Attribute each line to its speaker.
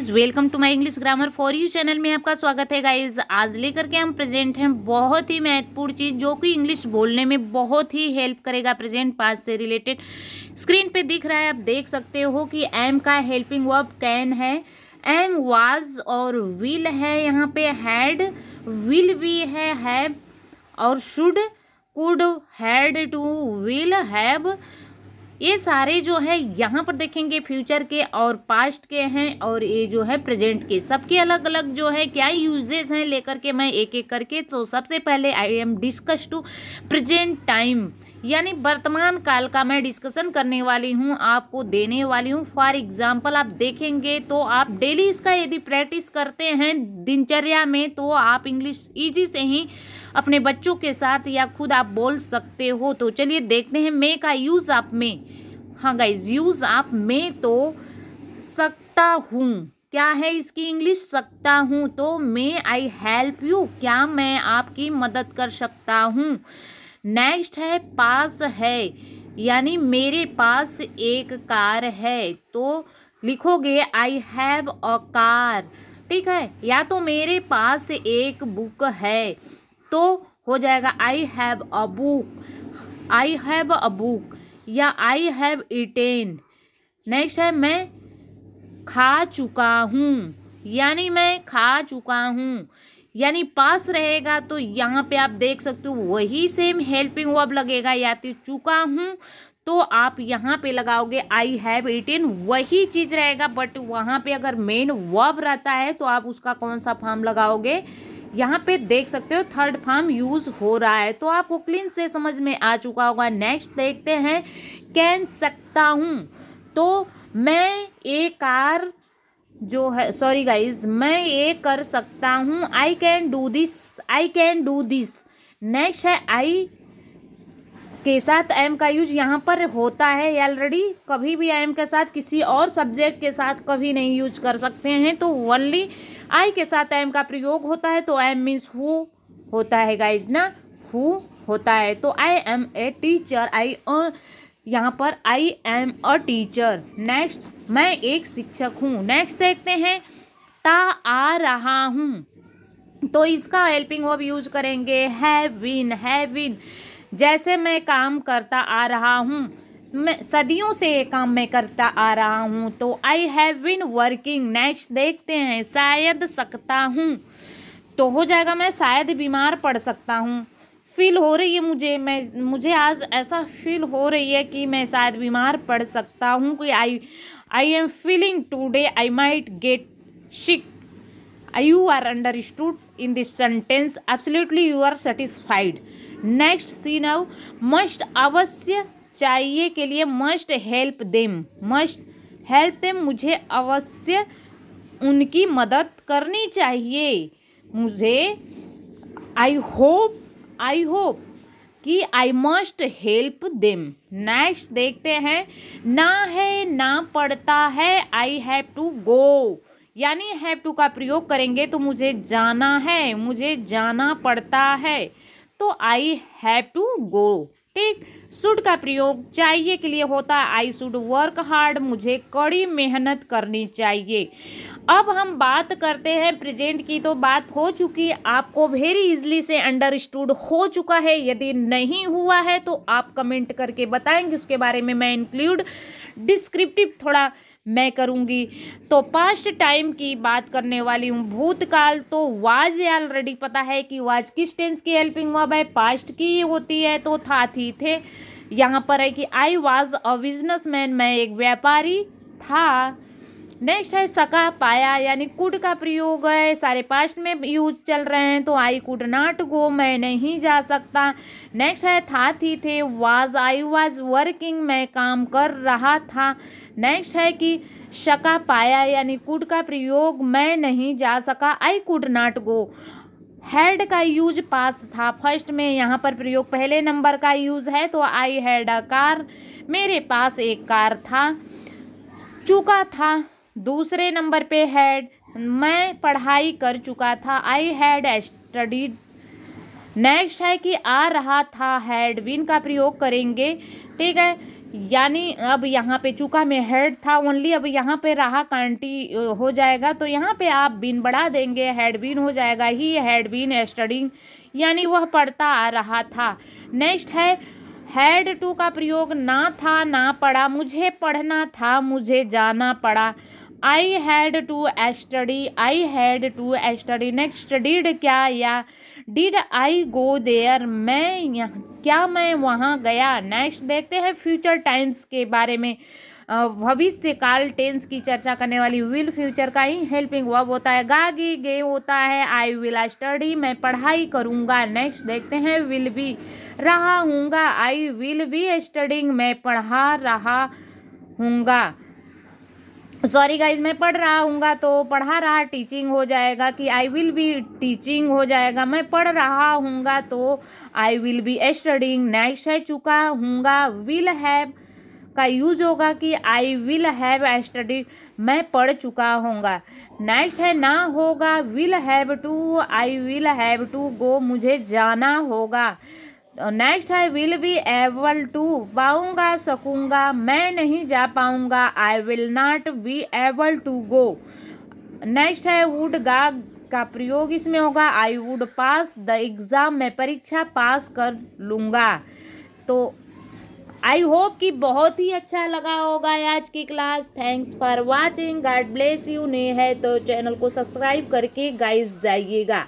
Speaker 1: Guys, welcome to my English grammar for you channel में आपका स्वागत है। गाइज, आज लेकर के हम प्रेजेंट हैं बहुत ही महत्वपूर्ण चीज़ जो कि इंग्लिश बोलने में बहुत ही हेल्प करेगा। प्रेजेंट पास्ट से रिलेटेड स्क्रीन पे दिख रहा है, आप देख सकते हो कि एम का हेल्पिंग वर्ब कैन है, एम वाज और विल है, यहाँ पे हैड विल भी है, हैव और should, could, had to, will, have, ये सारे जो है यहाँ पर देखेंगे फ्यूचर के और पास्ट के हैं और ये जो है प्रेजेंट के। सबके अलग अलग जो है क्या यूजेस हैं लेकर के मैं एक एक करके। तो सबसे पहले I am discuss to present time, यानी वर्तमान काल का मैं डिस्कशन करने वाली हूँ, आपको देने वाली हूँ। फॉर एग्जाम्पल आप देखेंगे तो आप डेली इसका यदि प्रैक्टिस करते हैं दिनचर्या में तो आप इंग्लिश ईजी से ही अपने बच्चों के साथ या खुद आप बोल सकते हो। तो चलिए देखते हैं मे का यूज आप में। हाँ गाइज, यूज आप में तो सकता हूँ, क्या है इसकी इंग्लिश, सकता हूँ। तो मे आई हेल्प यू, क्या मैं आपकी मदद कर सकता हूँ। नेक्स्ट है पास है, यानी मेरे पास एक कार है, तो लिखोगे आई हैव अ कार, ठीक है। या तो मेरे पास एक बुक है तो हो जाएगा I have a book, I have a book, या आई हैव ईटेन। नेक्स्ट है मैं खा चुका हूँ, यानी मैं खा चुका हूँ, यानी पास रहेगा तो यहाँ पे आप देख सकते हो वही सेम हेल्पिंग वर्ब लगेगा। या तो चुका हूँ तो आप यहाँ पे लगाओगे आई हैव ईटेन, वही चीज़ रहेगा, बट वहाँ पे अगर मेन वर्ब रहता है तो आप उसका कौन सा फॉर्म लगाओगे। यहाँ पे देख सकते हो थर्ड फॉर्म यूज हो रहा है, तो आपको क्लीन से समझ में आ चुका होगा। नेक्स्ट देखते हैं कैन सकता हूँ, तो मैं एक कार जो है, सॉरी गाइज, मैं ये कर सकता हूँ, I can do this, I can do this. Next है आई के साथ एम का यूज यहाँ पर होता है ऑलरेडी, कभी भी एम के साथ किसी और सब्जेक्ट के साथ कभी नहीं यूज कर सकते हैं, तो ओनली आई के साथ एम का प्रयोग होता है। तो एम मीन्स हु होता है गाइज ना, हु होता है। तो आई एम ए टीचर, यहाँ पर I am a teacher. Next मैं एक शिक्षक हूँ। नेक्स्ट देखते हैं ता आ रहा हूँ, तो इसका हेल्पिंग वर्ब यूज करेंगे हैव बीन, हैव बीन। जैसे मैं काम करता आ रहा हूँ, मैं सदियों से ये काम मैं करता आ रहा हूँ, तो I have been working. Next देखते हैं शायद सकता हूँ, तो हो जाएगा मैं शायद बीमार पड़ सकता हूँ। फील हो रही है मुझे आज ऐसा फील हो रही है कि मैं शायद बीमार पड़ सकता हूँ, कोई I am feeling today I might get sick. You are understood in this sentence, absolutely you are satisfied. Next see now must, अवश्य चाहिए के लिए must help them, must help them, मुझे अवश्य उनकी मदद करनी चाहिए, मुझे आई होप कि I must help them. Next देखते हैं ना है ना पड़ता है, आई हैव टू गो, यानी हैव टू का प्रयोग करेंगे तो मुझे जाना है, मुझे जाना पड़ता है, तो आई हैव टू गो, ठीक। शुड का प्रयोग चाहिए के लिए होता है आई शुड वर्क हार्ड, मुझे कड़ी मेहनत करनी चाहिए। अब हम बात करते हैं प्रेजेंट की, तो बात हो चुकी, आपको वेरी इजली से अंडरस्टूड हो चुका है। यदि नहीं हुआ है तो आप कमेंट करके बताएंगे, उसके बारे में मैं इंक्लूड डिस्क्रिप्टिव थोड़ा मैं करूँगी। तो पास्ट टाइम की बात करने वाली हूँ। भूतकाल तो वाज ऑलरेडी पता है कि वाज किस टेंस की हेल्पिंग वर्ब है, पास्ट की होती है, तो था थी थे। यहाँ पर है कि आई वाज अ बिजनेसमैन, मैं एक व्यापारी था। नेक्स्ट है सका पाया, यानी कुड का प्रयोग है, सारे पास्ट में यूज चल रहे हैं, तो आई कुड नॉट गो, मैं नहीं जा सकता। नेक्स्ट है था थी थे, वाज आई वाज वर्किंग, मैं काम कर रहा था। नेक्स्ट है कि शका पाया, यानी कुड का प्रयोग, मैं नहीं जा सका, I could not go. Had का यूज पास था फर्स्ट में, यहाँ पर प्रयोग पहले नंबर का यूज है, तो आई हैड अ कार, मेरे पास एक कार था। चुका था दूसरे नंबर पे हैड, मैं पढ़ाई कर चुका था, आई हैड स्टडीड। नेक्स्ट है कि आ रहा था, हैड बीन का प्रयोग करेंगे, ठीक है। यानी अब यहाँ पे चुका में हैड था ओनली, अब यहाँ पे रहा कांटी हो जाएगा, तो यहाँ पे आप बीन बढ़ा देंगे, हैड बीन हो जाएगा। ही हैड बीन स्टडिंग, यानी वह पढ़ता आ रहा था। नेक्स्ट है हैड टू का प्रयोग, ना था ना पढ़ा, मुझे पढ़ना था मुझे जाना पड़ा। I had to study, I had to study. Next did क्या या डिड आई गो देयर, क्या मैं वहाँ गया। नेक्स्ट देखते हैं फ्यूचर टाइम्स के बारे में। भविष्य काल टेंस की चर्चा करने वाली विल फ्यूचर का ही हेल्पिंग वर्ब होता है। गागी गे होता है आई विल स्टडी, मैं पढ़ाई करूँगा। नेक्स्ट देखते हैं विल बी, रहा हूँगा, आई विल बी स्टडिंग, मैं पढ़ा रहा हूँगा। सॉरी गाइज, मैं पढ़ रहा हूँगा तो पढ़ा रहा टीचिंग हो जाएगा कि आई विल बी टीचिंग हो जाएगा। मैं पढ़ रहा हूँगा तो I will be studying. Next है चुका हूँगा, विल हैव का यूज होगा कि आई विल हैव स्टडीड, मैं पढ़ चुका हूँगा। नेक्स्ट है ना होगा, will have to, I will have to go, मुझे जाना होगा। नेक्स्ट है विल बी एबल टू, पाऊँगा सकूँगा, मैं नहीं जा पाऊँगा, I will not be able to go. Next है वुड गा का प्रयोग इसमें होगा, I would pass the exam, मैं परीक्षा पास कर लूँगा। तो आई होप कि बहुत ही अच्छा लगा होगा आज की class. Thanks for watching, God bless you. नहीं है तो चैनल को सब्सक्राइब करके गाइस जाइएगा।